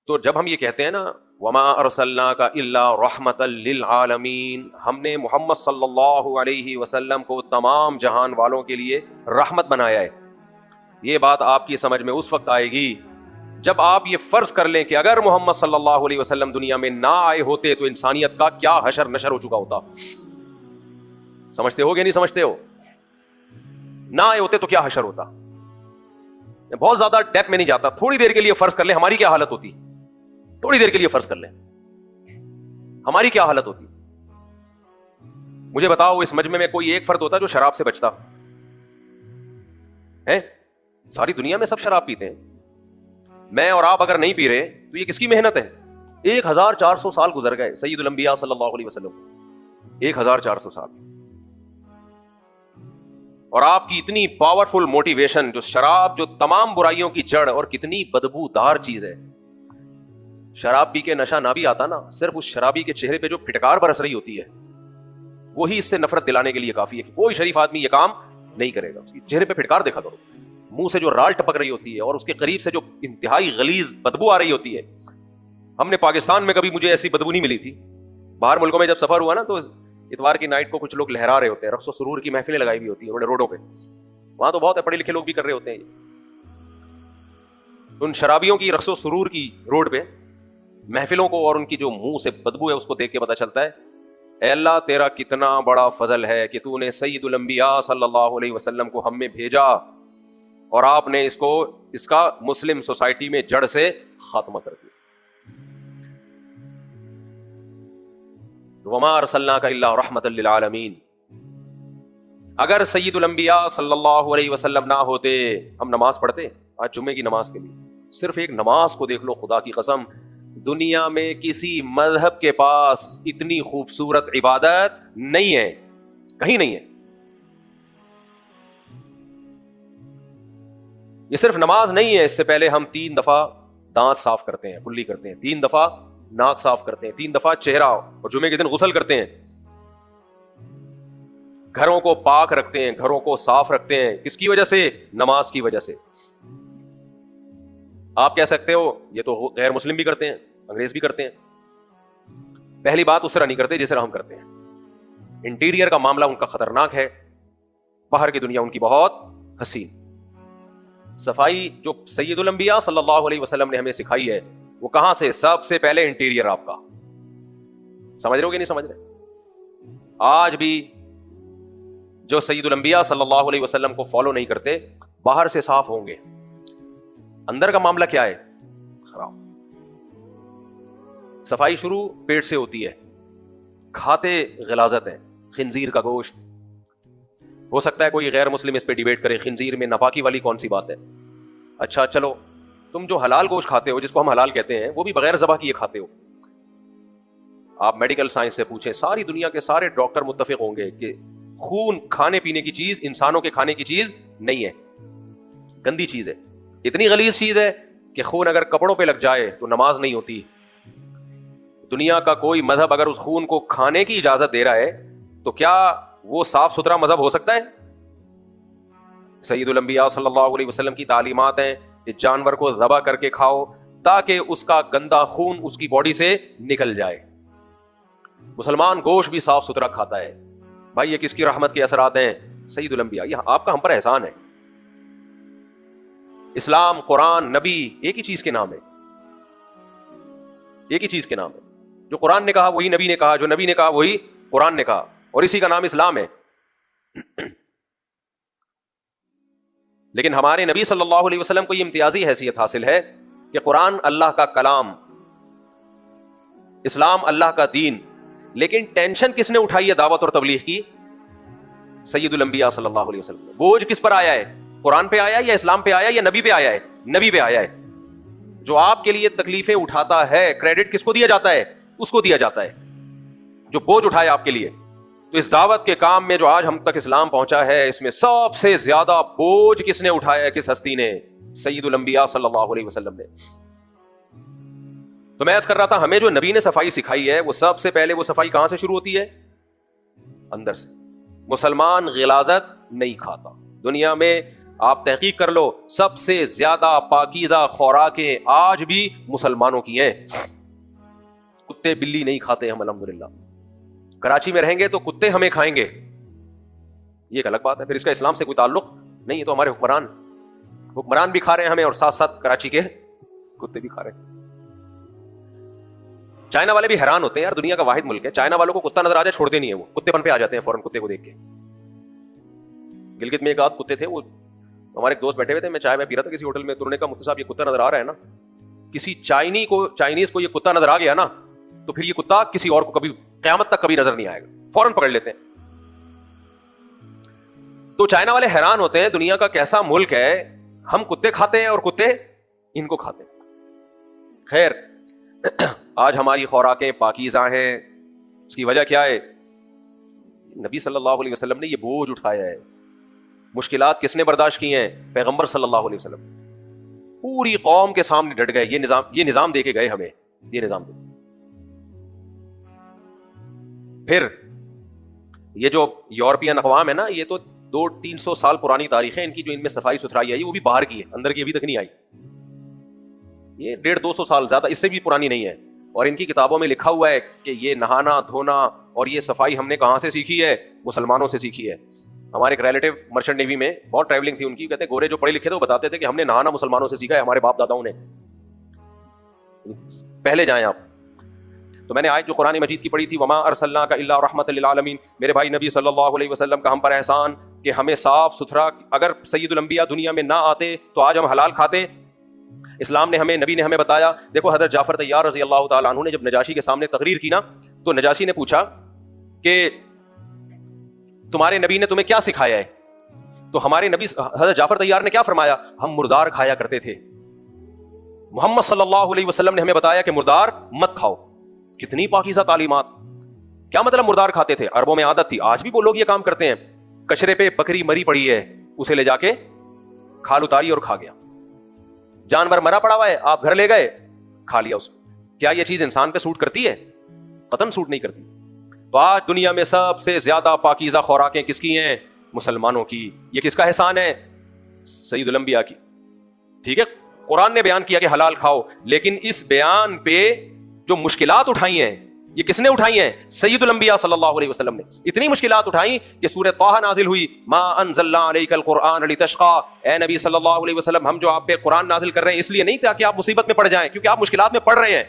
تو جب ہم یہ کہتے ہیں نا وما ارسلناک الا رحمۃ للعالمین، ہم نے محمد صلی اللہ علیہ وسلم کو تمام جہان والوں کے لیے رحمت بنایا ہے، یہ بات آپ کی سمجھ میں اس وقت آئے گی جب آپ یہ فرض کر لیں کہ اگر محمد صلی اللہ علیہ وسلم دنیا میں نہ آئے ہوتے تو انسانیت کا کیا حشر نشر ہو چکا ہوتا۔ سمجھتے ہو کہ نہیں سمجھتے ہو؟ نہ آئے ہوتے تو کیا حشر ہوتا؟ بہت زیادہ ڈیپ میں نہیں جاتا، تھوڑی دیر کے لیے فرض کر لیں ہماری کیا حالت ہوتی، تھوڑی دیر کے لیے فرض کر لیں ہماری کیا حالت ہوتی۔ مجھے بتاؤ اس مجمع میں کوئی ایک فرد ہوتا جو شراب سے بچتا ہے؟ ساری دنیا میں سب شراب پیتے ہیں، میں اور آپ اگر نہیں پی رہے تو یہ کس کی محنت ہے؟ 1400 سال گزر گئے سید الانبیاء صلی اللہ علیہ وسلم، 1400 سال، اور آپ کی اتنی پاورفل موٹیویشن، جو شراب جو تمام برائیوں کی جڑ اور کتنی بدبو دار چیز ہے، شراب پی کے نشہ نہ بھی آتا نا، صرف اس شرابی کے چہرے پہ جو پھٹکار برس رہی ہوتی ہے وہی اس سے نفرت دلانے کے لیے کافی ہے کہ کوئی شریف آدمی یہ کام نہیں کرے گا۔ اس کی چہرے پہ پھٹکار دیکھا کرو، منہ سے جو رال ٹپک رہی ہوتی ہے اور اس کے قریب سے جو انتہائی غلیظ بدبو آ رہی ہوتی ہے۔ ہم نے پاکستان میں کبھی مجھے ایسی بدبو نہیں ملی تھی، باہر ملکوں میں جب سفر ہوا نا تو اتوار کی نائٹ کو کچھ لوگ لہرا رہے ہوتے ہیں، رقص و سرور کی محفلیں لگائی ہوئی ہوتی ہیں انہوں نے روڈوں پہ، وہاں تو بہت پڑھے لکھے لوگ بھی کر رہے ہوتے ہیں۔ ان شرابیوں کی رقص و سرور کی روڈ پہ محفلوں کو اور ان کی جو منہ سے بدبو ہے اس کو دیکھ کے پتہ چلتا ہے اے اللہ تیرا کتنا بڑا فضل ہے کہ تو نے سید الانبیاء صلی اللہ علیہ وسلم کو ہم میں بھیجا اور آپ نے اس کا مسلم سوسائٹی میں جڑ سے خاتمہ کر دیا۔ وما ارسلناک الا رحمۃ للعالمین، اگر سید الانبیاء صلی اللہ علیہ وسلم نہ ہوتے، ہم نماز پڑھتے آج جمعے کی نماز کے لیے، صرف ایک نماز کو دیکھ لو، خدا کی قسم دنیا میں کسی مذہب کے پاس اتنی خوبصورت عبادت نہیں ہے، کہیں نہیں ہے۔ یہ صرف نماز نہیں ہے، اس سے پہلے ہم 3 دفعہ دانت صاف کرتے ہیں، کلی کرتے ہیں، 3 دفعہ ناک صاف کرتے ہیں، 3 دفعہ چہرہ، اور جمعے کے دن غسل کرتے ہیں، گھروں کو پاک رکھتے ہیں، گھروں کو صاف رکھتے ہیں، کس کی وجہ سے؟ نماز کی وجہ سے۔ آپ کہہ سکتے ہو یہ تو غیر مسلم بھی کرتے ہیں، انگریز بھی کرتے ہیں، پہلی بات اس طرح نہیں کرتے جس طرح ہم کرتے ہیں۔ انٹیریئر کا معاملہ ان کا خطرناک ہے، باہر کی دنیا ان کی بہت حسین۔ صفائی جو سید الانبیاء صلی اللہ علیہ وسلم نے ہمیں سکھائی ہے وہ کہاں سے؟ سب سے پہلے انٹیریئر آپ کا۔ سمجھ رہے ہو کہ نہیں سمجھ رہے؟ آج بھی جو سید الانبیاء صلی اللہ علیہ وسلم کو فالو نہیں کرتے باہر سے صاف ہوں گے، اندر کا معاملہ کیا ہے؟ خراب۔ صفائی شروع پیٹ سے ہوتی ہے، کھاتے غلاظت ہے، خنزیر کا گوشت۔ ہو سکتا ہے کوئی غیر مسلم اس پہ ڈیبیٹ کرے خنزیر میں ناپاکی والی کون سی بات ہے؟ اچھا چلو، تم جو حلال گوشت کھاتے ہو جس کو ہم حلال کہتے ہیں وہ بھی بغیر ذبح کیے کھاتے ہو۔ آپ میڈیکل سائنس سے پوچھیں، ساری دنیا کے سارے ڈاکٹر متفق ہوں گے کہ خون کھانے پینے کی چیز، انسانوں کے کھانے کی چیز نہیں ہے، گندی چیز ہے، اتنی غلیظ چیز ہے کہ خون اگر کپڑوں پہ لگ جائے تو نماز نہیں ہوتی۔ دنیا کا کوئی مذہب اگر اس خون کو کھانے کی اجازت دے رہا ہے تو کیا وہ صاف ستھرا مذہب ہو سکتا ہے؟ سید الانبیاء صلی اللہ علیہ وسلم کی تعلیمات ہیں کہ جانور کو ذبح کر کے کھاؤ تاکہ اس کا گندا خون اس کی باڈی سے نکل جائے۔ مسلمان گوشت بھی صاف ستھرا کھاتا ہے۔ بھائی یہ کس کی رحمت کے اثرات ہیں؟ سید الانبیاء۔ یہ آپ کا ہم پر احسان ہے۔ اسلام، قرآن، نبی ایک ہی چیز کے نام ہے، ایک ہی چیز کے نام ہے۔ جو قرآن نے کہا وہی نبی نے کہا، جو نبی نے کہا وہی قرآن نے کہا، اور اسی کا نام اسلام ہے۔ لیکن ہمارے نبی صلی اللہ علیہ وسلم کو یہ امتیازی حیثیت حاصل ہے کہ قرآن اللہ کا کلام، اسلام اللہ کا دین، لیکن ٹینشن کس نے اٹھائی ہے دعوت اور تبلیغ کی؟ سید الانبیاء صلی اللہ علیہ وسلم۔ بوجھ کس پر آیا ہے؟ قرآن پہ آیا یا اسلام پہ آیا یا نبی پہ آیا ہے؟ نبی پہ آیا ہے۔ جو آپ کے لیے تکلیفیں اٹھاتا ہے کریڈٹ کس کو دیا جاتا ہے؟ اس کو دیا جاتا ہے جو بوجھ اٹھائے آپ کے لیے۔ تو اس دعوت کے کام میں جو آج ہم تک اسلام پہنچا ہے اس میں سب سے زیادہ بوجھ کس نے اٹھایا ہے؟ کس ہستی نے؟ سید الانبیاء صلی اللہ علیہ وسلم نے۔ تو میں عرض کر رہا تھا ہمیں جو نبی نے صفائی سکھائی ہے وہ سب سے پہلے وہ صفائی کہاں سے شروع ہوتی ہے؟ اندر سے۔ مسلمان غلاظت نہیں کھاتا۔ دنیا میں آپ تحقیق کر لو، سب سے زیادہ پاکیزہ خوراکیں آج بھی مسلمانوں کی ہیں. کتے بلی نہیں کھاتے ہم الحمدللہ. کراچی میں رہیں گے تو کتے ہمیں کھائیں گے، یہ ایک الگ بات ہے، پھر اس کا اسلام سے کوئی تعلق نہیں ہے. تو ہمارے حکمران بھی کھا رہے ہیں ہمیں، اور ساتھ ساتھ کراچی کے کتے بھی کھا رہے ہیں. چائنا والے بھی حیران ہوتے ہیں یار، دنیا کا واحد ملک ہے، چائنا والوں کو کتا نظر آ جائے چھوڑتے نہیں ہے، وہ کتے پن پہ آ جاتے ہیں فوراً کتے کو دیکھ کے. گلگت میں ایک آدھ کتے تھے، وہ ہمارے ایک دوست بیٹھے ہوئے تھے، میں چائے میں پی رہا تھا کسی ہوٹل میں، تو انہوں نے کہا مفتی صاحب یہ کتا نظر آ رہا ہے نا، کسی چائنیز کو یہ کتا نظر آ گیا نا تو پھر یہ کتا کسی اور کو کبھی قیامت تک کبھی نظر نہیں آئے گا، فوراً پکڑ لیتے ہیں. تو چائنا والے حیران ہوتے ہیں دنیا کا کیسا ملک ہے، ہم کتے کھاتے ہیں اور کتے ان کو کھاتے ہیں. خیر، آج ہماری خوراکیں پاکیزہ ہیں، اس کی وجہ کیا ہے؟ نبی صلی اللہ علیہ وسلم نے یہ بوجھ اٹھایا ہے. مشکلات کس نے برداشت کی ہیں؟ پیغمبر صلی اللہ علیہ وسلم. پوری قوم کے سامنے ڈٹ گئے، یہ نظام دے کے گئے ہمیں، یہ نظام دے. پھر یہ جو یورپین اقوام ہے نا، یہ تو 200-300 سال پرانی تاریخ ہے ان کی، جو ان میں صفائی ستھرائی آئی وہ بھی باہر کی ہے، اندر کی ابھی تک نہیں آئی. یہ 150-200 سال، زیادہ اس سے بھی پرانی نہیں ہے. اور ان کی کتابوں میں لکھا ہوا ہے کہ یہ نہانا دھونا اور یہ صفائی ہم نے کہاں سے سیکھی ہے؟ مسلمانوں سے سیکھی ہے. ہمارے ایک ریلیٹو مرچنٹ نیوی میں بہت ٹریولنگ تھی ان کی، کہتے ہیں گورے جو پڑھے لکھے تھے وہ بتاتے تھے کہ ہم نے نہانا مسلمانوں سے سیکھا ہے، ہمارے باپ داداؤں نے. پہلے جائیں آپ. تو میں نے آیت جو قرآن مجید کی پڑھی تھی، وما ارسلناک الا رحمۃ للعالمین، میرے بھائی نبی صلی اللہ علیہ وسلم کا ہم پر احسان کہ ہمیں صاف ستھرا، اگر سید الانبیاء دنیا میں نہ آتے تو آج ہم حلال کھاتے. اسلام نے ہمیں، نبی نے ہمیں بتایا. دیکھو حضرت جعفر طیار رضی اللہ تعالیٰ عنہ نے جب نجاشی کے سامنے تقریر کی نا، تو نجاشی نے پوچھا کہ تمہارے نبی نے تمہیں کیا سکھایا ہے؟ تو ہمارے نبی حضرت جعفر طیار نے کیا فرمایا؟ ہم مردار کھایا کرتے تھے، محمد صلی اللہ علیہ وسلم نے ہمیں بتایا کہ مردار مت کھاؤ. کتنی پاکیزہ تعلیمات. کیا مطلب مردار کھاتے تھے؟ عربوں میں عادت تھی، آج بھی وہ لوگ یہ کام کرتے ہیں. کچرے پہ بکری مری پڑی ہے، اسے لے جا کے کھال اتاری اور کھا گیا. جانور مرا پڑا ہوا ہے، آپ گھر لے گئے کھا لیا اس کو. کیا یہ چیز انسان پہ سوٹ کرتی ہے؟ قطعاً سوٹ نہیں کرتی. تو آج دنیا میں سب سے زیادہ پاکیزہ خوراکیں کس کی ہیں؟ مسلمانوں کی. یہ کس کا احسان ہے؟ سید الانبیاء کی. ٹھیک ہے، قرآن نے بیان کیا کہ حلال کھاؤ، لیکن اس بیان پہ جو مشکلات اٹھائی ہیں یہ کس نے اٹھائی ہیں؟ سید الانبیاء صلی اللہ علیہ وسلم نے. اتنی مشکلات اٹھائیں کہ سورہ طٰہٰ نازل ہوئی، ما انزلنا علیک القرآن لتشقیٰ. اے نبی صلی اللہ علیہ وسلم، ہم جو آپ پہ قرآن نازل کر رہے ہیں اس لیے نہیں تاکہ آپ مصیبت میں پڑ جائیں، کیونکہ آپ مشکلات میں پڑ رہے ہیں.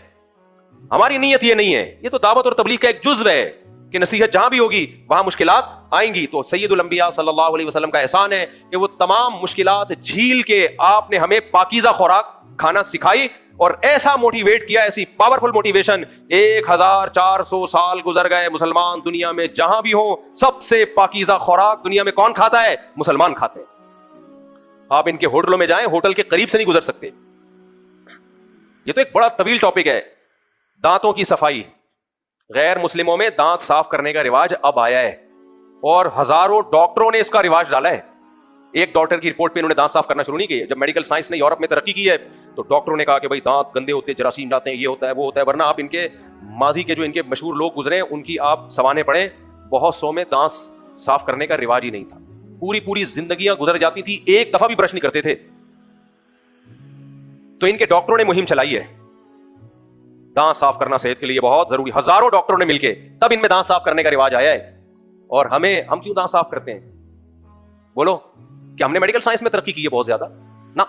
ہماری نیت یہ نہیں ہے، یہ تو دعوت اور تبلیغ کا ایک جزو ہے کہ نصیحت جہاں بھی ہوگی وہاں مشکلات آئیں گی. تو سید الانبیاء صلی اللہ علیہ وسلم کا احسان ہے کہ وہ تمام مشکلات جھیل کے آپ نے ہمیں پاکیزہ خوراک کھانا سکھائی، اور ایسا موٹیویٹ کیا، ایسی پاورفل موٹیویشن. 1400 سال گزر گئے، مسلمان دنیا میں جہاں بھی ہوں، سب سے پاکیزہ خوراک دنیا میں کون کھاتا ہے؟ مسلمان کھاتے ہیں. آپ ان کے ہوٹلوں میں جائیں، ہوٹل کے قریب سے نہیں گزر سکتے. یہ تو ایک بڑا طویل ٹاپک ہے. دانتوں کی صفائی. غیر مسلموں میں دانت صاف کرنے کا رواج اب آیا ہے، اور ہزاروں ڈاکٹروں نے اس کا رواج ڈالا ہے. ایک ڈاکٹر کی رپورٹ پہ انہوں نے دانت صاف کرنا شروع نہیں کیے. جب میڈیکل سائنس نے یورپ میں ترقی کی ہے تو ڈاکٹروں نے کہا کہ بھائی دانت گندے ہوتے ہیں، جراثیم جاتے ہیں، یہ ہوتا ہے وہ ہوتا ہے. ورنہ آپ ان کے ماضی کے جو ان کے مشہور لوگ گزرے ہیں ان کی آپ سوانے پڑھیں، بہت سو میں دانت صاف کرنے کا رواج ہی نہیں تھا. پوری زندگیاں گزر جاتی تھی، ایک دفعہ بھی برش نہیں کرتے تھے. تو ان کے ڈاکٹروں نے مہم چلائی ہے، دانت صاف کرنا صحت کے لیے بہت ضروری. ہزاروں ڈاکٹروں نے مل کے تب ان میں دانت صاف کرنے کا رواج آیا ہے. اور ہم کیوں دانت صاف کرتے ہیں؟ بولو، کہ ہم نے میڈیکل سائنس میں ترقی کی ہے بہت زیادہ؟ نہ.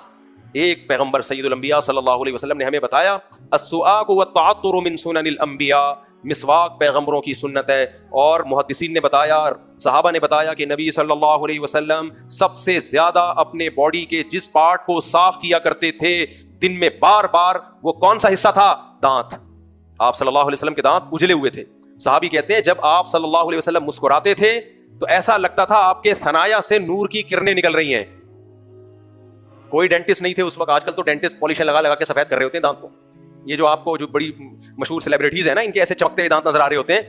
ایک پیغمبر سید الانبیاء صلی اللہ علیہ وسلم نے ہمیں بتایا، السواک والتعطر من سنن الانبیاء، مسواک پیغمبروں کی سنت ہے. اور محدثین نے بتایا، صحابہ نے بتایا کہ نبی صلی اللہ علیہ وسلم سب سے زیادہ اپنے باڈی کے جس پارٹ کو صاف کیا کرتے تھے دن میں بار بار، وہ کون سا حصہ تھا؟ دانت. آپ صلی اللہ علیہ وسلم کے دانت اجلے ہوئے تھے. صحابی کہتے ہیں جب آپ صلی اللہ علیہ وسلم مسکراتے تھے تو ایسا لگتا تھا آپ کے ثنایا سے نور کی کرنیں نکل رہی ہیں. کوئی ڈینٹسٹ نہیں تھے اس وقت. آج کل تو ڈینٹسٹ پالیشن لگا کے سفید کر رہے ہوتے ہیں دانت کو. یہ جو آپ کو جو بڑی مشہور سیلیبریٹیز ہیں نا، ان کے ایسے چمکتے ہوئے دانت نظر آ رہے ہوتے ہیں،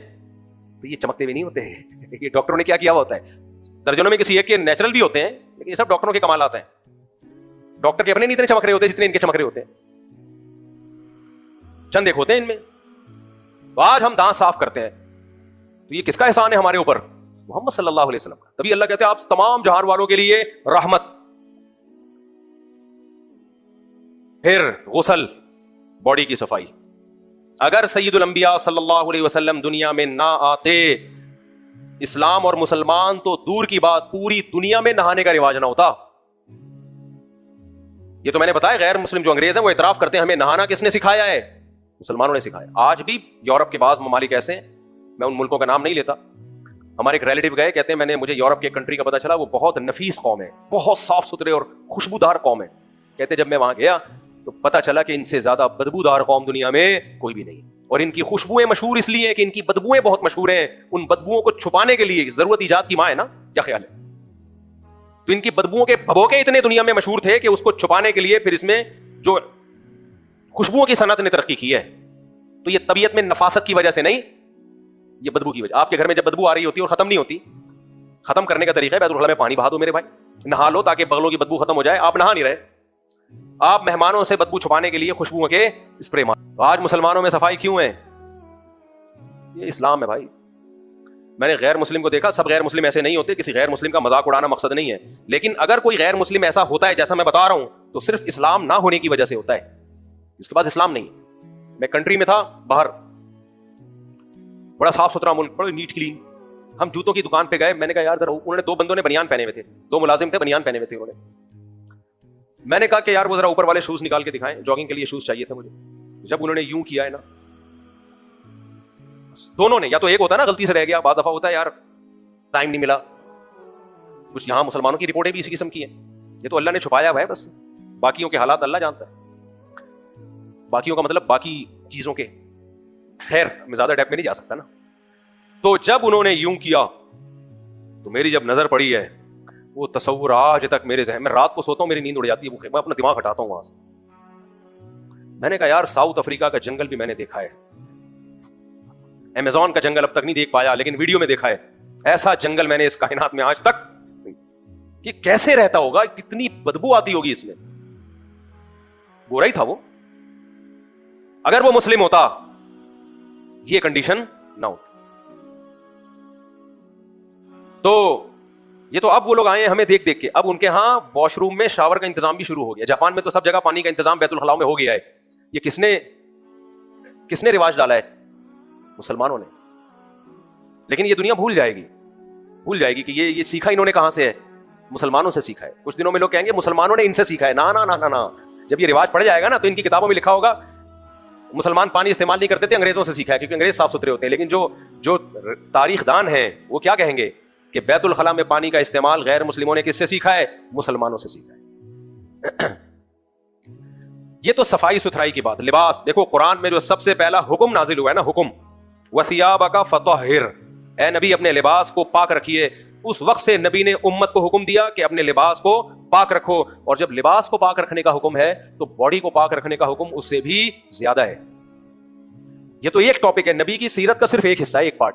تو یہ چمکتے ہوئے نہیں ہوتے ہیں. یہ ڈاکٹروں نے کیا کیا ہوا ہوتا ہے. درجنوں میں کسی ایک کے نیچرل بھی ہوتے ہیں، لیکن یہ سب ڈاکٹروں کے کمالات ہیں. ڈاکٹر کے اپنے نہیں اتنے چمک رہے ہوتے جتنے ان کے چمک رہے ہوتے ہیں. چند ایک ہوتے ہیں ان میں. تو آج ہم دانت صاف کرتے ہیں، تو یہ کس کا احسان ہے ہمارے اوپر؟ محمد صلی اللہ علیہ وسلم کا. تبھی اللہ کہتے ہیں آپ تمام جہان والوں کے لیے رحمت. پھر غسل، باڈی کی صفائی. اگر سید الانبیاء صلی اللہ علیہ وسلم دنیا میں نہ آتے، اسلام اور مسلمان تو دور کی بات، پوری دنیا میں نہانے کا رواج نہ ہوتا. یہ تو میں نے بتایا، غیر مسلم جو انگریز ہیں وہ اعتراف کرتے ہیں ہمیں نہانا کس نے سکھایا ہے؟ مسلمانوں نے سکھایا. آج بھی یورپ کے بعض ممالک ایسے ہیں، میں ان ملکوں کا نام نہیں لیتا. ہمارے ایک ریلیٹو گئے، کہتے ہیں مجھے یورپ کے کنٹری کا پتا چلا، وہ بہت نفیس قوم ہے، بہت صاف ستھرے اور خوشبودار قوم ہے. کہتے جب میں وہاں گیا تو پتا چلا کہ ان سے زیادہ بدبودار قوم دنیا میں کوئی بھی نہیں. اور ان کی خوشبوئیں مشہور اس لیے کہ ان کی بدبوئیں بہت مشہور ہیں. ان بدبوؤں کو چھپانے کے لیے ضرورت ایجاد کی ماں ہے نا، کیا خیال ہے؟ تو ان کی بدبوؤں کے بھبوکے اتنے دنیا میں مشہور تھے کہ اس کو چھپانے کے لیے پھر اس میں جو خوشبوؤں کی صنعت نے ترقی کی ہے. تو یہ طبیعت میں نفاست کی وجہ سے نہیں، یہ بدبو کی وجہ. آپ کے گھر میں جب بدبو آ رہی ہوتی ہے اور ختم نہیں ہوتی، ختم کرنے کا طریقہ ہے بیت الخلا میں پانی بہا دو میرے بھائی، نہا لو تاکہ بغلوں کی بدبو ختم ہو جائے. آپ نہا نہیں رہے، آپ مہمانوں سے بدبو چھپانے کے لیے خوشبوؤں کے اسپرے مار. آج مسلمانوں میں صفائی کیوں ہے؟ یہ اسلام ہے بھائی. میں نے غیر مسلم کو دیکھا، سب غیر مسلم ایسے نہیں ہوتے، کسی غیر مسلم کا مذاق اڑانا مقصد نہیں ہے، لیکن اگر کوئی غیر مسلم ایسا ہوتا ہے جیسا میں بتا رہا ہوں تو صرف اسلام نہ ہونے کی وجہ سے ہوتا ہے. اس کے پاس اسلام نہیں. میں کنٹری میں تھا باہر، بڑا صاف ستھرا ملک، بڑا نیٹ کلین. ہم جوتوں کی دکان پہ گئے، میں نے کہا یار انہوں نے 2 بندوں نے بنیان پہنے ہوئے تھے، 2 ملازم تھے بنیان پہنے ہوئے تھے. انہوں نے، میں نے کہا کہ یار وہ ذرا اوپر والے شوز نکال کے دکھائیں، جاگنگ کے لیے شوز چاہیے تھے مجھے. جب انہوں نے یوں کیا ہے نا، دونوں نے، یا تو ایک ہوتا ہے نا غلطی سے رہ گیا، بعض دفعہ ہوتا ہے یار ٹائم نہیں ملا. کچھ یہاں مسلمانوں کی رپورٹیں بھی اسی قسم کی ہیں. یہ تو اللہ نے چھپایا ہوا ہے، بس باقیوں کے حالات اللہ جانتا ہے. باقیوں کا مطلب باقی چیزوں کے. خیر میں زیادہ ڈیپ میں نہیں جا سکتا نا. تو جب انہوں نے یوں کیا تو میری جب نظر پڑی ہے، وہ تصور آج تک میرے ذہن میں، رات کو سوتا ہوں میری نیند اڑ جاتی ہے، میں اپنا دماغ ہٹاتا ہوں وہاں سے. میں نے کہا یار ساؤتھ افریقہ کا جنگل بھی میں نے دیکھا ہے، امیزون کا جنگل اب تک نہیں دیکھ پایا لیکن ویڈیو میں دیکھا ہے. ایسا جنگل میں نے اس کائنات میں آج تک، کہ کیسے رہتا ہوگا، کتنی بدبو آتی ہوگی اس میں. گورا ہی تھا وہ. اگر وہ مسلم ہوتا یہ کنڈیشن نہ ہوتی. تو یہ تو اب وہ لوگ آئے ہیں ہمیں دیکھ دیکھ کے. اب ان کے ہاں واش روم میں شاور کا انتظام بھی شروع ہو گیا. جاپان میں تو سب جگہ پانی کا انتظام بیت الخلاء میں ہو گیا ہے. یہ کس نے رواج ڈالا ہے؟ مسلمانوں نے. لیکن یہ دنیا بھول جائے گی کہ یہ سیکھا انہوں نے کہاں سے ہے؟ مسلمانوں سے سیکھا ہے. کچھ دنوں میں لوگ کہیں گے مسلمانوں نے ان سے سیکھا ہے. نا. جب یہ رواج پڑ جائے گا نا تو ان کی کتابوں میں لکھا ہوگا مسلمان پانی استعمال نہیں کرتے تھے، انگریزوں سے سیکھا ہے، کیونکہ انگریز صاف ستھرے ہوتے ہیں. لیکن جو تاریخ دان ہیں وہ کیا کہیں گے کہ بیت الخلاء میں پانی کا استعمال غیر مسلموں نے کس سے سیکھا ہے؟ مسلمانوں سے سیکھا ہے. یہ تو صفائی ستھرائی کی بات. لباس دیکھو، قرآن میں جو سب سے پہلا حکم نازل ہوا ہے نا، حکم وَثِيَابَكَ فَطَهِّرْ، اے نبی اپنے لباس کو پاک رکھیے. اس وقت سے نبی نے امت کو حکم دیا کہ اپنے لباس کو پاک رکھو. اور جب لباس کو پاک رکھنے کا حکم ہے تو باڈی کو پاک رکھنے کا حکم اس سے بھی زیادہ ہے. یہ تو ایک ٹاپک ہے، نبی کی سیرت کا صرف ایک حصہ ہے، ایک پارٹ.